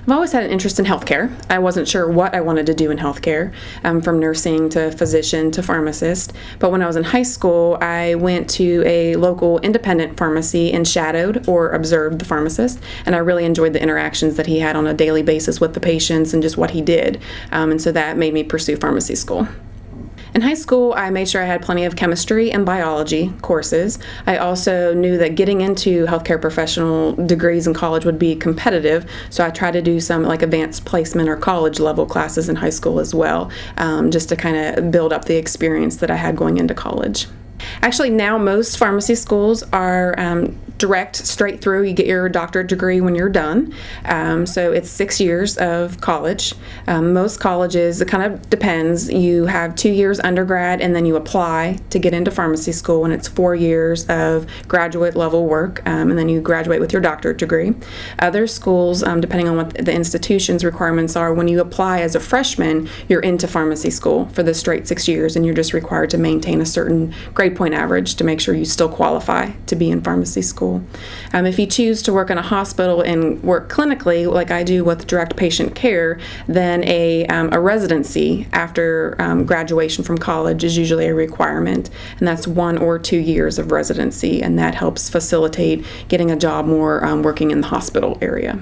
I've always had an interest in healthcare. I wasn't sure what I wanted to do in healthcare, from nursing to physician to pharmacist. But when I was in high school, I went to a local independent pharmacy and shadowed or observed the pharmacist. And I really enjoyed the interactions that he had on a daily basis with the patients and just what he did. And so that made me pursue pharmacy school. In high school, I made sure I had plenty of chemistry and biology courses. I also knew that getting into healthcare professional degrees in college would be competitive, so I tried to do some like advanced placement or college level classes in high school as well, just to kind of build up the experience that I had going into college. Actually, now most pharmacy schools are direct, straight through. You get your doctorate degree when you're done. So it's 6 years of college. Most colleges, it kind of depends. You have 2 years undergrad and then you apply to get into pharmacy school, and it's 4 years of graduate level work, and then you graduate with your doctorate degree. Other schools, depending on what the institution's requirements are, when you apply as a freshman, you're into pharmacy school for the straight 6 years, and you're just required to maintain a certain grade point average to make sure you still qualify to be in pharmacy school. If you choose to work in a hospital and work clinically, like I do with direct patient care, then a residency after graduation from college is usually a requirement, and that's 1 or 2 years of residency, and that helps facilitate getting a job more working in the hospital area.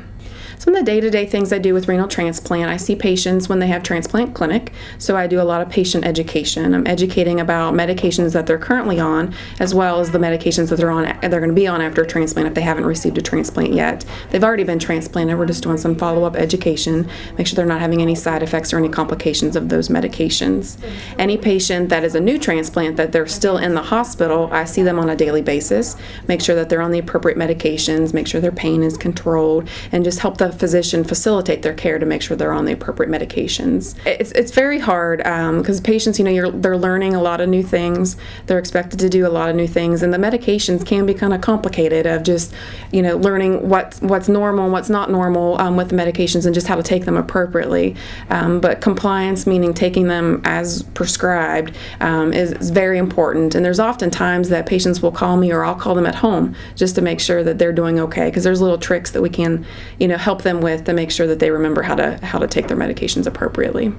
Some of the day-to-day things I do with renal transplant, I see patients when they have transplant clinic, so I do a lot of patient education. I'm educating about medications that they're currently on, as well as the medications that they're going to be on after a transplant if they haven't received a transplant yet. They've already been transplanted. We're just doing some follow-up education, make sure they're not having any side effects or any complications of those medications. Any patient that is a new transplant that they're still in the hospital, I see them on a daily basis, make sure that they're on the appropriate medications, make sure their pain is controlled, and just help the physician facilitate their care to make sure they're on the appropriate medications. It's very hard because patients, they're learning a lot of new things. They're expected to do a lot of new things, and the medications can be kind of complicated of just, learning what's normal and what's not normal with the medications and just how to take them appropriately. But compliance, meaning taking them as prescribed, is very important. And there's often times that patients will call me or I'll call them at home just to make sure that they're doing okay, because there's little tricks that we can, help them with to make sure that they remember how to take their medications appropriately.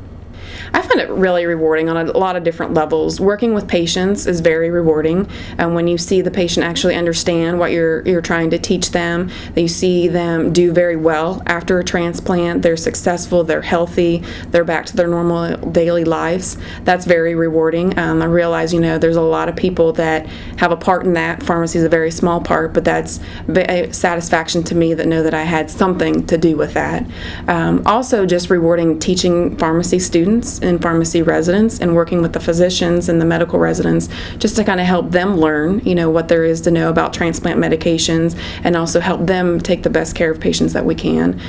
I find it really rewarding on a lot of different levels. Working with patients is very rewarding, and when you see the patient actually understand what you're trying to teach them, that you see them do very well after a transplant, they're successful, they're healthy, they're back to their normal daily lives. That's very rewarding. I realize, there's a lot of people that have a part in that. Pharmacy is a very small part, but that's a satisfaction to me that know that I had something to do with that. Also, just rewarding teaching pharmacy students and pharmacy residents and working with the physicians and the medical residents just to kind of help them learn, what there is to know about transplant medications, and also help them take the best care of patients that we can.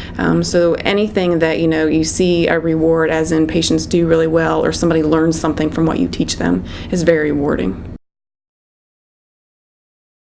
So anything that, you see a reward, as in patients do really well or somebody learns something from what you teach them, is very rewarding.